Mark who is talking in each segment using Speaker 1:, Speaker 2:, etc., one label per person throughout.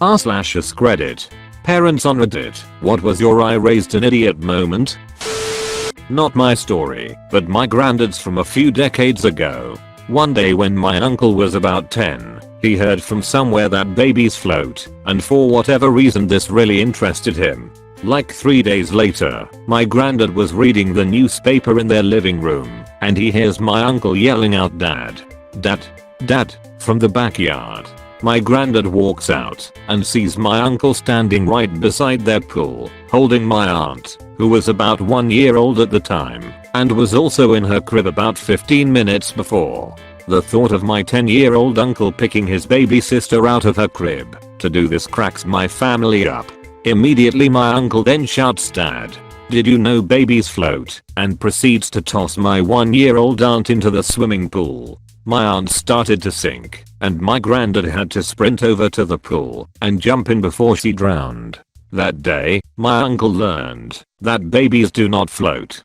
Speaker 1: r/AskReddit. Parents on Reddit, what was your I raised an idiot moment? Not my story, but my granddad's from a few decades ago. One day when my uncle was about 10, he heard from somewhere that babies float, and for whatever reason this really interested him. Like 3 days later, my granddad was reading the newspaper in their living room, and he hears my uncle yelling out, "Dad! Dad! Dad!" from the backyard. My granddad walks out and sees my uncle standing right beside their pool, holding my aunt, who was about 1 year old at the time, and was also in her crib about 15 minutes before. The thought of my 10-year-old uncle picking his baby sister out of her crib to do this cracks my family up. Immediately my uncle then shouts, "Dad, did you know babies float?" and proceeds to toss my 1-year-old aunt into the swimming pool. My aunt started to sink, and my granddad had to sprint over to the pool and jump in before she drowned. That day, my uncle learned that babies do not float.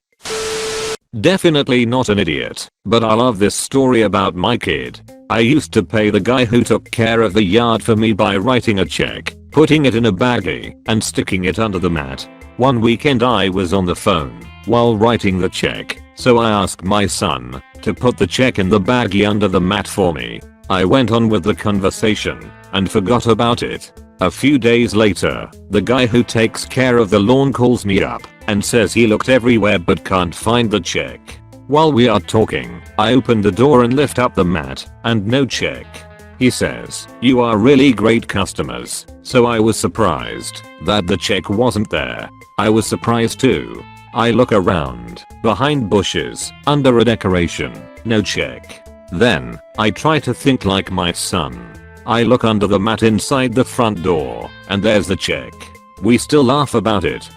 Speaker 1: Definitely not an idiot, but I love this story about my kid. I used to pay the guy who took care of the yard for me by writing a check, putting it in a baggie, and sticking it under the mat. One weekend I was on the phone while writing the check, so I asked my son to put the check in the baggie under the mat for me. I went on with the conversation and forgot about it. A few days later, the guy who takes care of the lawn calls me up and says he looked everywhere but can't find the check. While we are talking, I open the door and lift up the mat, and no check. He says, "You are really great customers." So I was surprised that the check wasn't there. I was surprised too. I look around, behind bushes, under a decoration, no check. Then, I try to think like my son. I look under the mat inside the front door, and there's the check. We still laugh about it.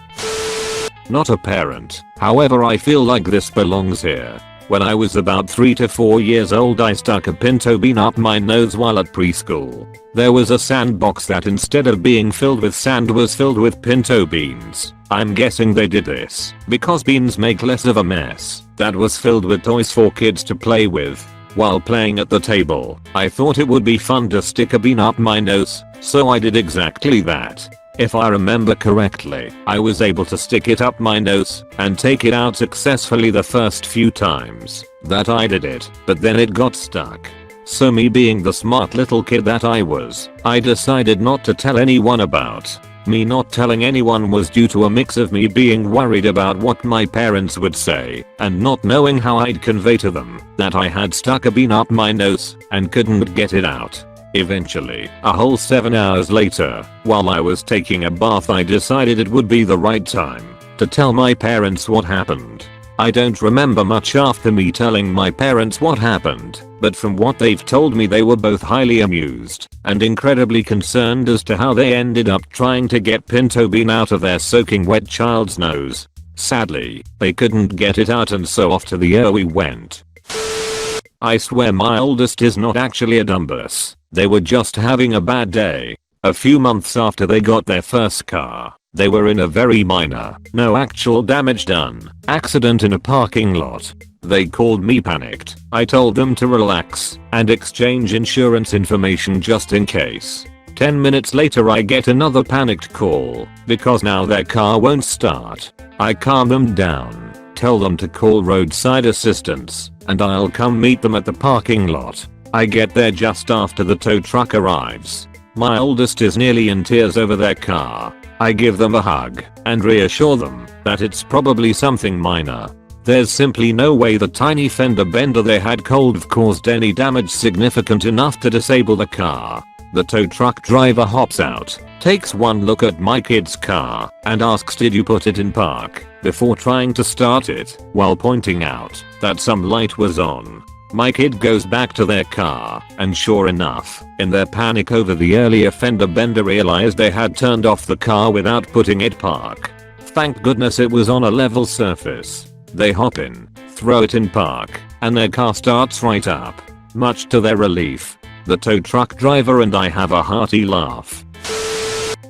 Speaker 1: Not a parent, however I feel like this belongs here. When I was about 3 to 4 years old I stuck a pinto bean up my nose while at preschool. There was a sandbox that instead of being filled with sand was filled with pinto beans. I'm guessing they did this because beans make less of a mess. That was filled with toys for kids to play with. While playing at the table, I thought it would be fun to stick a bean up my nose, so I did exactly that. If I remember correctly, I was able to stick it up my nose and take it out successfully the first few times that I did it, but then it got stuck. So me being the smart little kid that I was, I decided not to tell anyone about. Me not telling anyone was due to a mix of me being worried about what my parents would say and not knowing how I'd convey to them that I had stuck a bean up my nose and couldn't get it out. Eventually, a whole 7 hours later, while I was taking a bath I decided it would be the right time to tell my parents what happened. I don't remember much after me telling my parents what happened, but from what they've told me they were both highly amused and incredibly concerned as to how they ended up trying to get pinto bean out of their soaking wet child's nose. Sadly, they couldn't get it out and so off to the ER we went. I swear my oldest is not actually a dumbass. They were just having a bad day. A few months after they got their first car, they were in a very minor, no actual damage done, accident in a parking lot. They called me panicked. I told them to relax and exchange insurance information just in case. 10 minutes later I get another panicked call because now their car won't start. I calm them down, tell them to call roadside assistance, and I'll come meet them at the parking lot. I get there just after the tow truck arrives. My oldest is nearly in tears over their car. I give them a hug and reassure them that it's probably something minor. There's simply no way the tiny fender bender they had could have caused any damage significant enough to disable the car. The tow truck driver hops out, takes one look at my kid's car, and asks, "Did you put it in park?" before trying to start it, while pointing out that some light was on. My kid goes back to their car, and sure enough, in their panic over the earlier fender bender realized they had turned off the car without putting it park. Thank goodness it was on a level surface. They hop in, throw it in park, and their car starts right up. Much to their relief, the tow truck driver and I have a hearty laugh.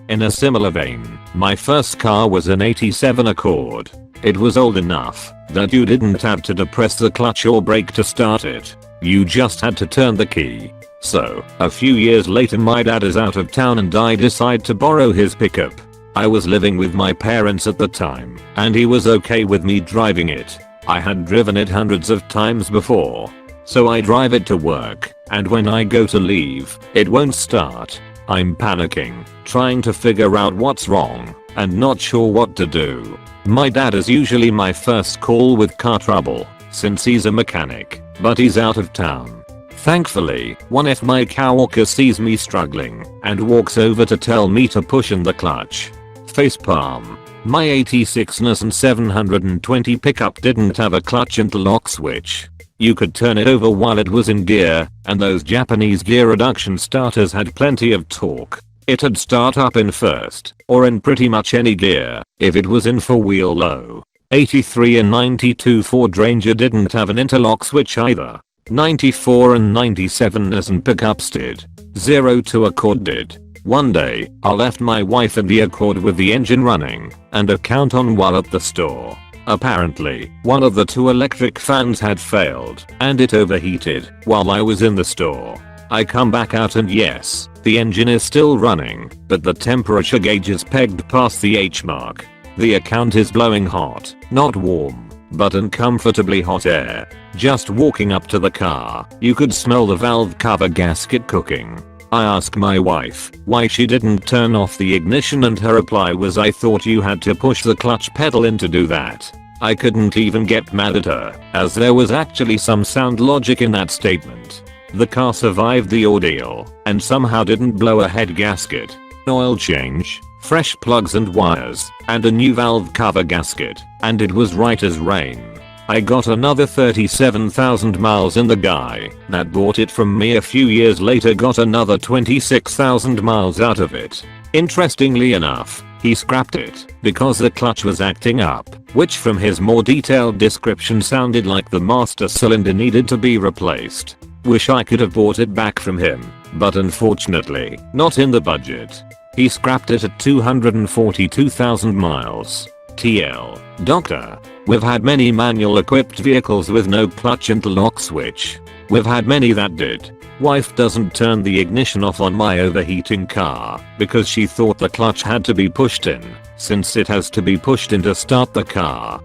Speaker 1: In a similar vein, my first car was an '87 Accord. It was old enough that you didn't have to depress the clutch or brake to start it. You just had to turn the key. So, a few years later my dad is out of town and I decide to borrow his pickup. I was living with my parents at the time, and he was okay with me driving it. I had driven it hundreds of times before. So I drive it to work, and when I go to leave, it won't start. I'm panicking, trying to figure out what's wrong, and not sure what to do. My dad is usually my first call with car trouble, since he's a mechanic, but he's out of town. Thankfully, one of my coworkers sees me struggling, and walks over to tell me to push in the clutch. Facepalm. My 86 Nissan 720 pickup didn't have a clutch interlock switch. You could turn it over while it was in gear, and those Japanese gear reduction starters had plenty of torque. It'd start up in first, or in pretty much any gear, if it was in 4-wheel low. 83 and 92 Ford Ranger didn't have an interlock switch either. 94 and 97 Nissan pickups did. 02 Accord did. One day, I left my wife in the Accord with the engine running, and a count on while at the store. Apparently, one of the 2 electric fans had failed, and it overheated while I was in the store. I come back out and yes, the engine is still running, but the temperature gauge is pegged past the H mark. The account is blowing hot, not warm, but uncomfortably hot air. Just walking up to the car, you could smell the valve cover gasket cooking. I asked my wife why she didn't turn off the ignition, and her reply was, "I thought you had to push the clutch pedal in to do that." I couldn't even get mad at her, as there was actually some sound logic in that statement. The car survived the ordeal, and somehow didn't blow a head gasket. Oil change, fresh plugs and wires, and a new valve cover gasket, and it was right as rain. I got another 37,000 miles, and the guy that bought it from me a few years later got another 26,000 miles out of it. Interestingly enough, he scrapped it because the clutch was acting up, which from his more detailed description sounded like the master cylinder needed to be replaced. Wish I could have bought it back from him, but unfortunately, not in the budget. He scrapped it at 242,000 miles. TL. Doctor. We've had many manual equipped vehicles with no clutch interlock switch. We've had many that did. Wife doesn't turn the ignition off on my overheating car because she thought the clutch had to be pushed in, since it has to be pushed in to start the car.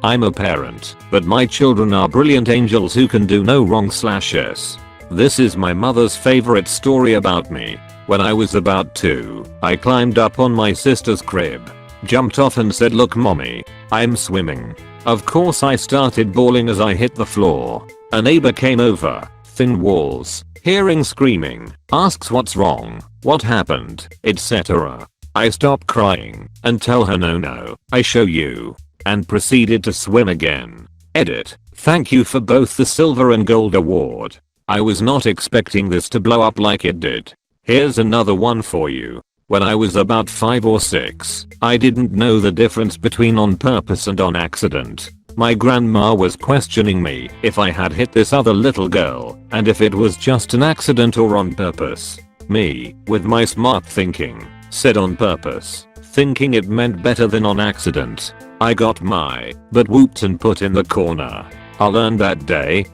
Speaker 1: I'm a parent, but my children are brilliant angels who can do no wrong/s. This is my mother's favorite story about me. When I was about 2, I climbed up on my sister's crib, jumped off and said, "Look mommy, I'm swimming." Of course I started bawling as I hit the floor. A neighbor came over, thin walls, hearing screaming, asks what's wrong, what happened, etc. I stop crying and tell her no, I show you, and proceeded to swim again. Edit. Thank you for both the silver and gold award. I was not expecting this to blow up like it did. Here's another one for you. When I was about 5 or 6, I didn't know the difference between on purpose and on accident. My grandma was questioning me if I had hit this other little girl, and if it was just an accident or on purpose. Me, with my smart thinking, said on purpose, thinking it meant better than on accident. I got my butt whooped and put in the corner. I learned that day.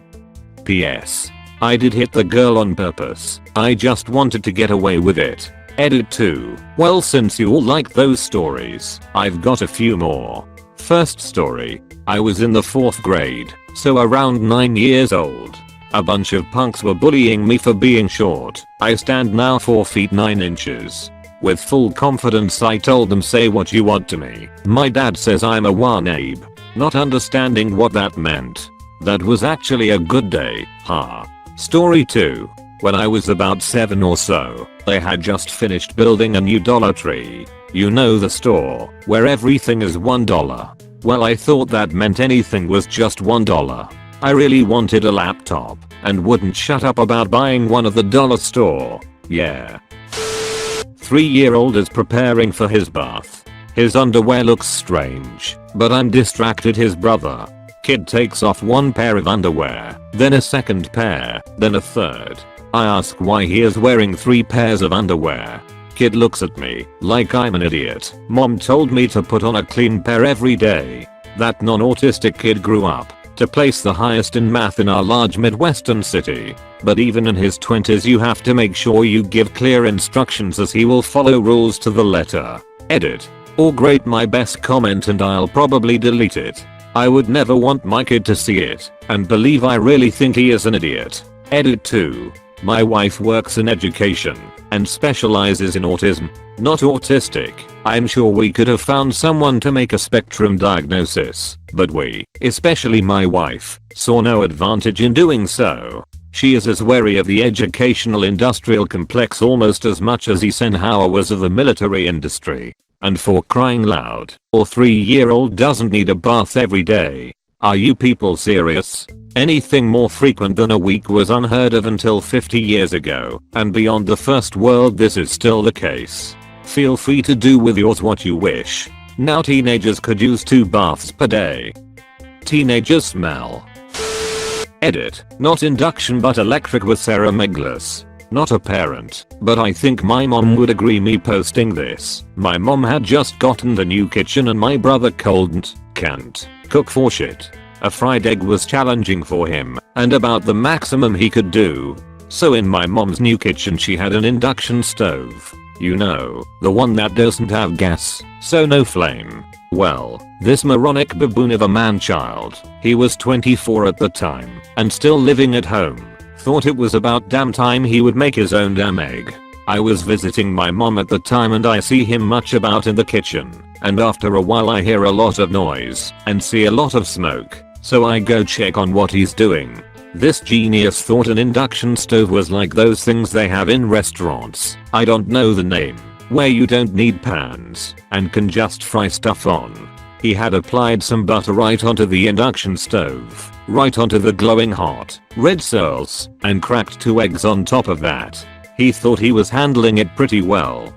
Speaker 1: PS. I did hit the girl on purpose. I just wanted to get away with it. Edit 2. Well, since you all like those stories, I've got a few more. First story. I was in the 4th grade, so around 9 years old. A bunch of punks were bullying me for being short. I stand now 4 feet 9 inches. With full confidence I told them, "Say what you want to me." My dad says I'm a wanabe, not understanding what that meant. That was actually a good day, ha. Story 2. When I was about 7 or so, they had just finished building a new Dollar Tree. You know, the store where everything is $1. Well, I thought that meant anything was just $1. I really wanted a laptop and wouldn't shut up about buying one at the dollar store. Yeah. 3-year-old is preparing for his bath. His underwear looks strange, but I'm distracted. His brother. Kid takes off one pair of underwear, then a second pair, then a third. I ask why he is wearing 3 pairs of underwear. Kid looks at me like I'm an idiot. Mom told me to put on a clean pair every day. That non-autistic kid grew up to place the highest in math in our large Midwestern city. But even in his 20s you have to make sure you give clear instructions as he will follow rules to the letter. Edit. Or grade my best comment and I'll probably delete it. I would never want my kid to see it and believe I really think he is an idiot. Edit 2. My wife works in education and specializes in autism, not autistic. I'm sure we could have found someone to make a spectrum diagnosis, but we, especially my wife, saw no advantage in doing so. She is as wary of the educational industrial complex almost as much as Eisenhower was of the military industry. And for crying loud, our 3-year-old doesn't need a bath every day. Are you people serious? Anything more frequent than a week was unheard of until 50 years ago, and beyond the first world this is still the case. Feel free to do with yours what you wish. Now teenagers could use 2 baths per day. Teenagers smell. Edit. Not induction but electric with Sarah Meglis. Not a parent, but I think my mom would agree me posting this. My mom had just gotten the new kitchen and my brother can't cook for shit. A fried egg was challenging for him and about the maximum he could do. So in my mom's new kitchen she had an induction stove. You know, the one that doesn't have gas, so no flame. Well, this moronic baboon of a man-child, he was 24 at the time and still living at home, thought it was about damn time he would make his own damn egg. I was visiting my mom at the time and I see him much about in the kitchen, and after a while I hear a lot of noise and see a lot of smoke, so I go check on what he's doing. This genius thought an induction stove was like those things they have in restaurants, I don't know the name, where you don't need pans and can just fry stuff on. He had applied some butter right onto the induction stove, right onto the glowing hot red soils, and cracked 2 eggs on top of that. He thought he was handling it pretty well.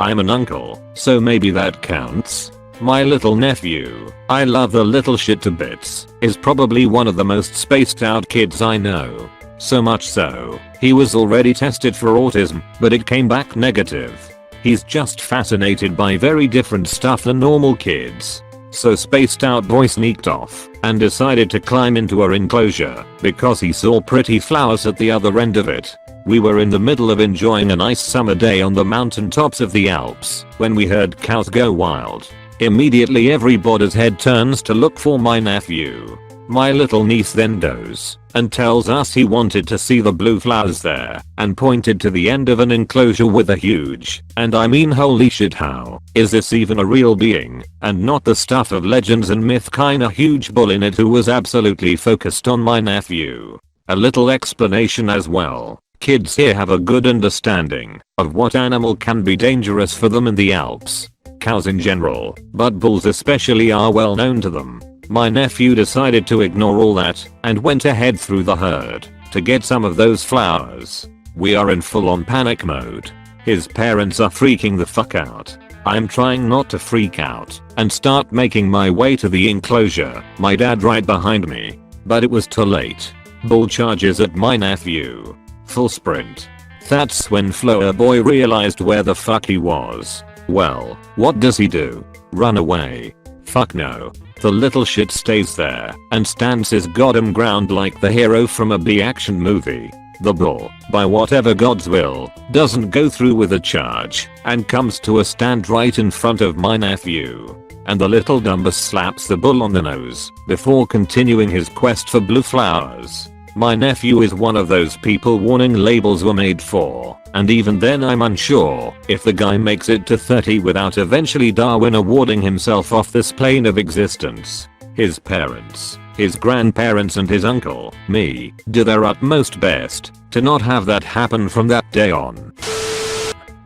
Speaker 1: I'm an uncle, so maybe that counts. My little nephew, I love the little shit to bits, is probably one of the most spaced out kids I know. So much so, he was already tested for autism, but it came back negative. He's just fascinated by very different stuff than normal kids. So spaced out boy sneaked off and decided to climb into our enclosure because he saw pretty flowers at the other end of it. We were in the middle of enjoying a nice summer day on the mountain tops of the Alps when we heard cows go wild. Immediately everybody's head turns to look for my nephew. My little niece then goes and tells us he wanted to see the blue flowers there and pointed to the end of an enclosure with a huge, and I mean holy shit, how is this even a real being and not the stuff of legends and myth kinda huge bull in it who was absolutely focused on my nephew. A little explanation as well. Kids here have a good understanding of what animal can be dangerous for them in the Alps. Cows in general, but bulls especially are well known to them. My nephew decided to ignore all that and went ahead through the herd to get some of those flowers. We are in full on panic mode. His parents are freaking the fuck out. I'm trying not to freak out and start making my way to the enclosure, my dad right behind me. But it was too late. Bull charges at my nephew. Full sprint. That's when Flower Boy realized where the fuck he was. Well, what does he do? Run away? Fuck no. The little shit stays there and stands his goddamn ground like the hero from a B-action movie. The bull, by whatever God's will, doesn't go through with a charge and comes to a stand right in front of my nephew. And the little dumbass slaps the bull on the nose before continuing his quest for blue flowers. My nephew is one of those people warning labels were made for, and even then I'm unsure if the guy makes it to 30 without eventually Darwin awarding himself off this plane of existence. His parents, his grandparents and his uncle, me, do their utmost best to not have that happen from that day on.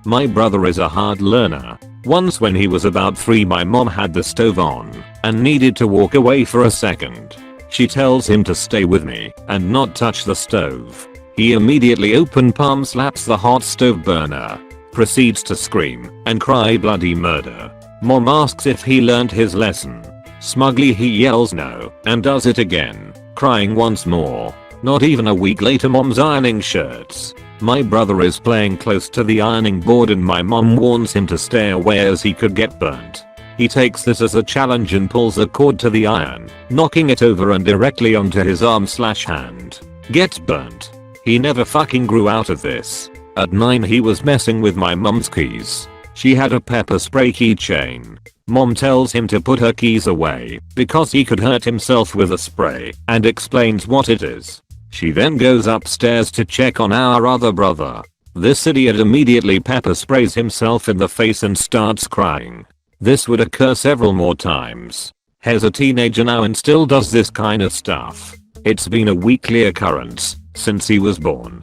Speaker 1: My brother is a hard learner. Once when he was about 3 my mom had the stove on and needed to walk away for a second. She tells him to stay with me and not touch the stove. He immediately open palm slaps the hot stove burner, proceeds to scream and cry bloody murder. Mom asks if he learned his lesson. Smugly he yells no and does it again, crying once more. Not even a week later mom's ironing shirts. My brother is playing close to the ironing board and my mom warns him to stay away as he could get burnt. He takes this as a challenge and pulls a cord to the iron, knocking it over and directly onto his arm/hand. Gets burnt. He never fucking grew out of this. At 9 he was messing with my mum's keys. She had a pepper spray keychain. Mom tells him to put her keys away because he could hurt himself with a spray and explains what it is. She then goes upstairs to check on our other brother. This idiot immediately pepper sprays himself in the face and starts crying. This would occur several more times. He's a teenager now and still does this kind of stuff. It's been a weekly occurrence since he was born.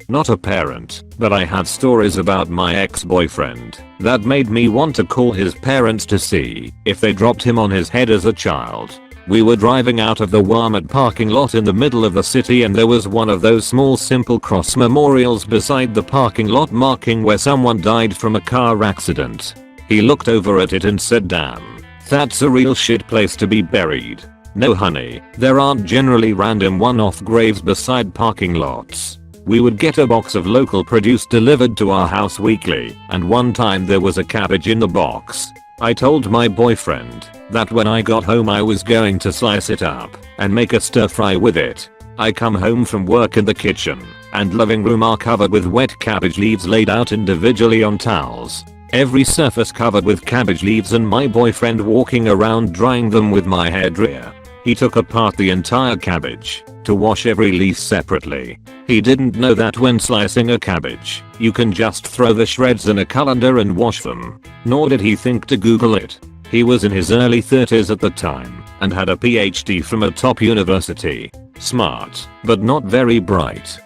Speaker 1: Not a parent, but I had stories about my ex-boyfriend that made me want to call his parents to see if they dropped him on his head as a child. We were driving out of the Walmart parking lot in the middle of the city and there was one of those small simple cross memorials beside the parking lot marking where someone died from a car accident. He looked over at it and said, "Damn, that's a real shit place to be buried." No honey, there aren't generally random one-off graves beside parking lots. We would get a box of local produce delivered to our house weekly, and one time there was a cabbage in the box. I told my boyfriend that when I got home I was going to slice it up and make a stir fry with it. I come home from work and the kitchen and living room are covered with wet cabbage leaves laid out individually on towels. Every surface covered with cabbage leaves and my boyfriend walking around drying them with my hairdryer. He took apart the entire cabbage to wash every leaf separately. He didn't know that when slicing a cabbage, you can just throw the shreds in a colander and wash them. Nor did he think to Google it. He was in his early 30s at the time and had a PhD from a top university. Smart, but not very bright.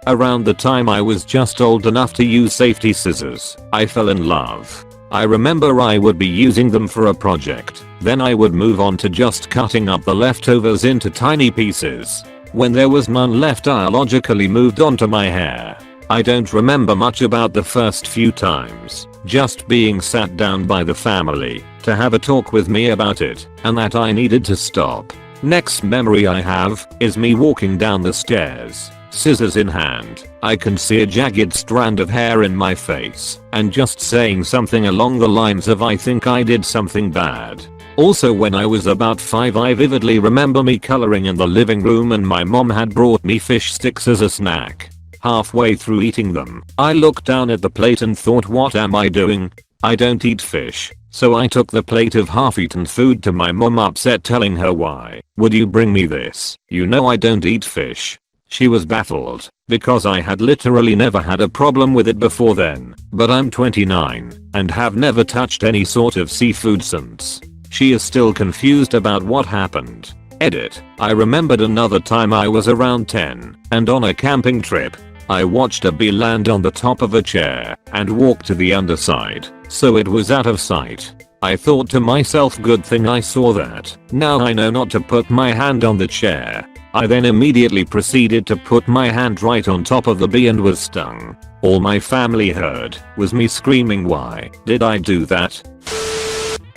Speaker 1: Around the time I was just old enough to use safety scissors, I fell in love. I remember I would be using them for a project, then I would move on to just cutting up the leftovers into tiny pieces. When there was none left I logically moved on to my hair. I don't remember much about the first few times, just being sat down by the family to have a talk with me about it and that I needed to stop. Next memory I have is me walking down the stairs, scissors in hand. I can see a jagged strand of hair in my face and just saying something along the lines of "I think I did something bad." Also when I was about 5 I vividly remember me coloring in the living room and my mom had brought me fish sticks as a snack. Halfway through eating them, I looked down at the plate and thought, what am I doing? I don't eat fish. So I took the plate of half-eaten food to my mom, upset, telling her, "Why would you bring me this? You know I don't eat fish." She was baffled because I had literally never had a problem with it before then, but I'm 29 and have never touched any sort of seafood since. She is still confused about what happened. Edit. I remembered another time I was around 10 and on a camping trip. I watched a bee land on the top of a chair and walk to the underside, so it was out of sight. I thought to myself, good thing I saw that. Now I know not to put my hand on the chair. I then immediately proceeded to put my hand right on top of the bee and was stung. All my family heard was me screaming, "Why did I do that?"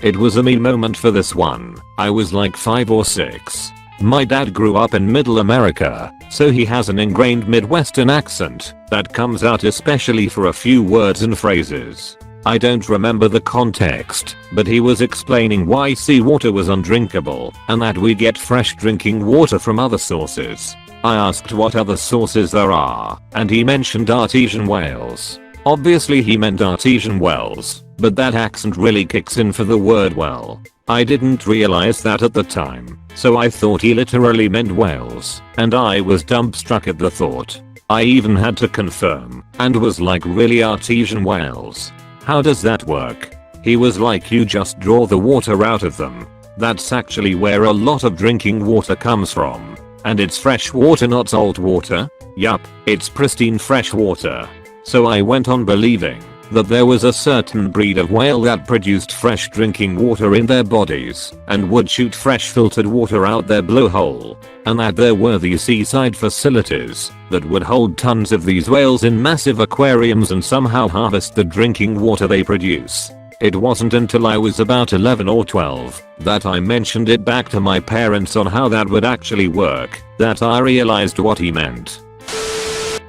Speaker 1: It was a me moment for this one. I was like 5 or 6. My dad grew up in middle America, so he has an ingrained Midwestern accent that comes out especially for a few words and phrases. I don't remember the context, but he was explaining why seawater was undrinkable and that we get fresh drinking water from other sources. I asked what other sources there are, and he mentioned artesian wells. Obviously he meant artesian wells, but that accent really kicks in for the word well. I didn't realize that at the time, so I thought he literally meant whales, and I was dumbstruck at the thought. I even had to confirm, and was like, really, artesian wells? How does that work? He was like, you just draw the water out of them. That's actually where a lot of drinking water comes from. And it's fresh water, not salt water. Yup, it's pristine fresh water. So I went on believing that there was a certain breed of whale that produced fresh drinking water in their bodies and would shoot fresh filtered water out their blowhole, and that there were these seaside facilities that would hold tons of these whales in massive aquariums and somehow harvest the drinking water they produce. It wasn't until I was about 11 or 12 that I mentioned it back to my parents on how that would actually work that I realized what he meant.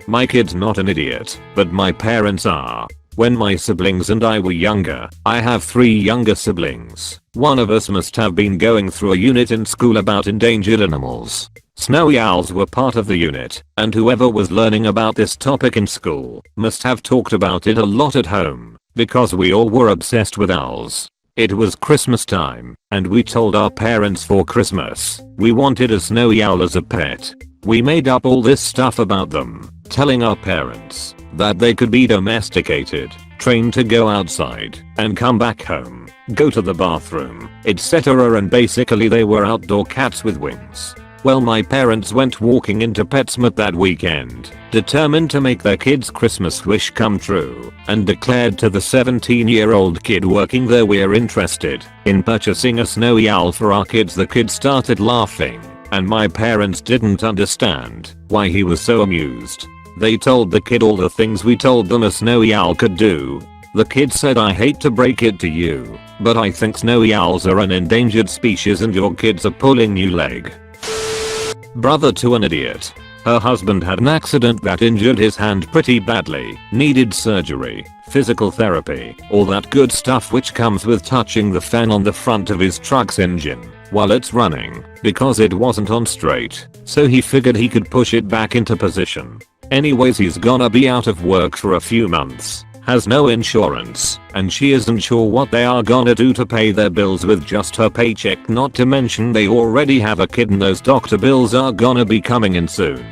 Speaker 1: My kid's not an idiot, but my parents are. When my siblings and I were younger, I have 3 younger siblings. One of us must have been going through a unit in school about endangered animals. Snowy owls were part of the unit, and whoever was learning about this topic in school must have talked about it a lot at home, because we all were obsessed with owls. It was Christmas time, and we told our parents for Christmas we wanted a snowy owl as a pet. We made up all this stuff about them, telling our parents that they could be domesticated, trained to go outside and come back home, go to the bathroom, etc., and basically they were outdoor cats with wings. Well, my parents went walking into PetSmart that weekend, determined to make their kid's Christmas wish come true, and declared to the 17-year-old kid working there, "We're interested in purchasing a snowy owl for our kids." The kid started laughing, and my parents didn't understand why he was so amused. They told the kid all the things we told them a snowy owl could do. The kid said, "I hate to break it to you, but I think snowy owls are an endangered species and your kids are pulling your leg." Brother to an idiot. Her husband had an accident that injured his hand pretty badly, needed surgery, physical therapy, all that good stuff which comes with touching the fan on the front of his truck's engine while it's running, because it wasn't on straight, so he figured he could push it back into position. Anyways, he's gonna be out of work for a few months, has no insurance, and she isn't sure what they are gonna do to pay their bills with just her paycheck, not to mention they already have a kid and those doctor bills are gonna be coming in soon.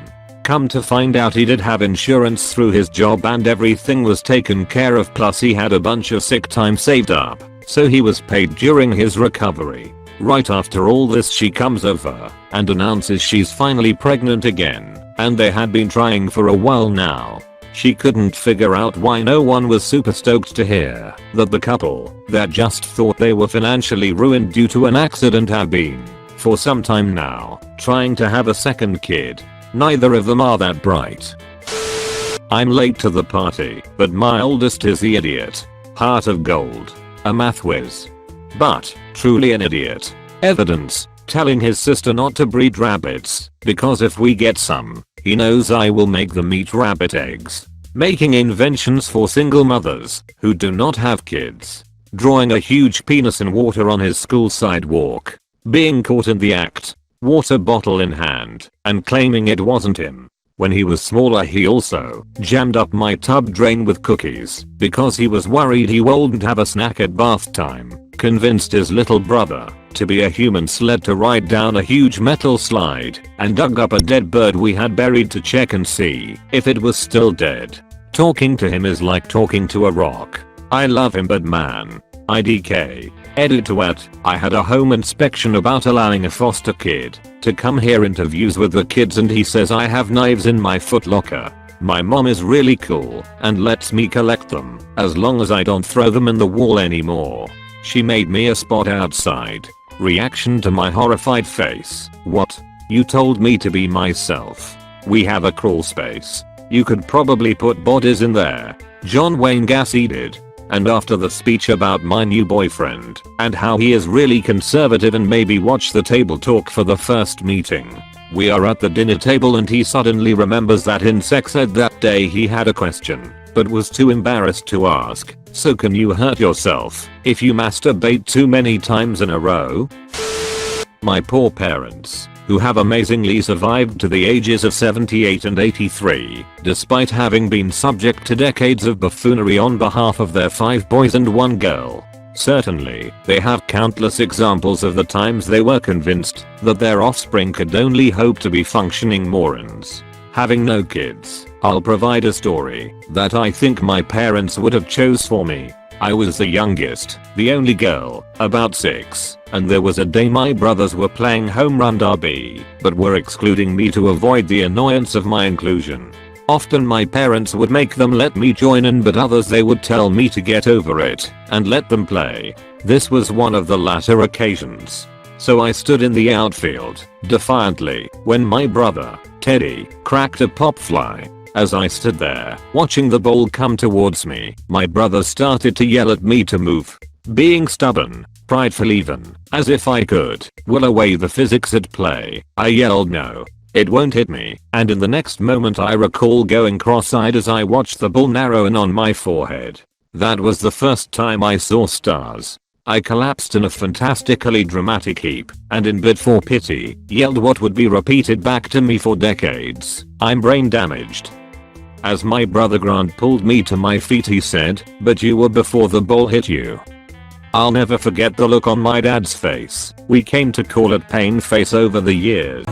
Speaker 1: Come to find out, he did have insurance through his job and everything was taken care of, plus he had a bunch of sick time saved up, so he was paid during his recovery. Right after all this, she comes over and announces she's finally pregnant again, and they had been trying for a while now. She couldn't figure out why no one was super stoked to hear that the couple that just thought they were financially ruined due to an accident have been, for some time now, trying to have a second kid. Neither of them are that bright. I'm late to the party, but my oldest is the idiot. Heart of gold. A math whiz. But, truly an idiot. Evidence, telling his sister not to breed rabbits, because if we get some, he knows I will make them eat rabbit eggs. Making inventions for single mothers who do not have kids. Drawing a huge penis in water on his school sidewalk. Being caught in the act, water bottle in hand, and claiming it wasn't him. When he was smaller, he also jammed up my tub drain with cookies because he was worried he wouldn't have a snack at bath time. Convinced his little brother to be a human sled to ride down a huge metal slide, and dug up a dead bird we had buried to check and see if it was still dead. Talking to him is like talking to a rock. I love him, but man, IDK. Edit to at, I had a home inspection about allowing a foster kid to come here, interviews with the kids, and he says I have knives in my footlocker. My mom is really cool and lets me collect them as long as I don't throw them in the wall anymore. She made me a spot outside. Reaction to my horrified face. What? You told me to be myself. We have a crawl space. You could probably put bodies in there. John Wayne Gacy did. And after the speech about my new boyfriend and how he is really conservative and maybe watch the table talk for the first meeting, we are at the dinner table and he suddenly remembers that in sex ed that day he had a question but was too embarrassed to ask. So can you hurt yourself if you masturbate too many times in a row? My poor parents, who have amazingly survived to the ages of 78 and 83, despite having been subject to decades of buffoonery on behalf of their 5 boys and 1 girl. Certainly, they have countless examples of the times they were convinced that their offspring could only hope to be functioning morons. Having no kids, I'll provide a story that I think my parents would have chose for me. I was the youngest, the only girl, about 6, and there was a day my brothers were playing home run derby, but were excluding me to avoid the annoyance of my inclusion. Often my parents would make them let me join in, but others they would tell me to get over it and let them play. This was one of the latter occasions. So I stood in the outfield, defiantly, when my brother, Teddy, cracked a pop fly. As I stood there, watching the ball come towards me, my brother started to yell at me to move. Being stubborn, prideful even, as if I could will away the physics at play, I yelled no. It won't hit me, and in the next moment I recall going cross-eyed as I watched the ball narrow in on my forehead. That was the first time I saw stars. I collapsed in a fantastically dramatic heap, and in bid for pity, yelled what would be repeated back to me for decades, "I'm brain damaged." As my brother Grant pulled me to my feet he said, "But you were before the ball hit you." I'll never forget the look on my dad's face. We came to call it pain face over the years.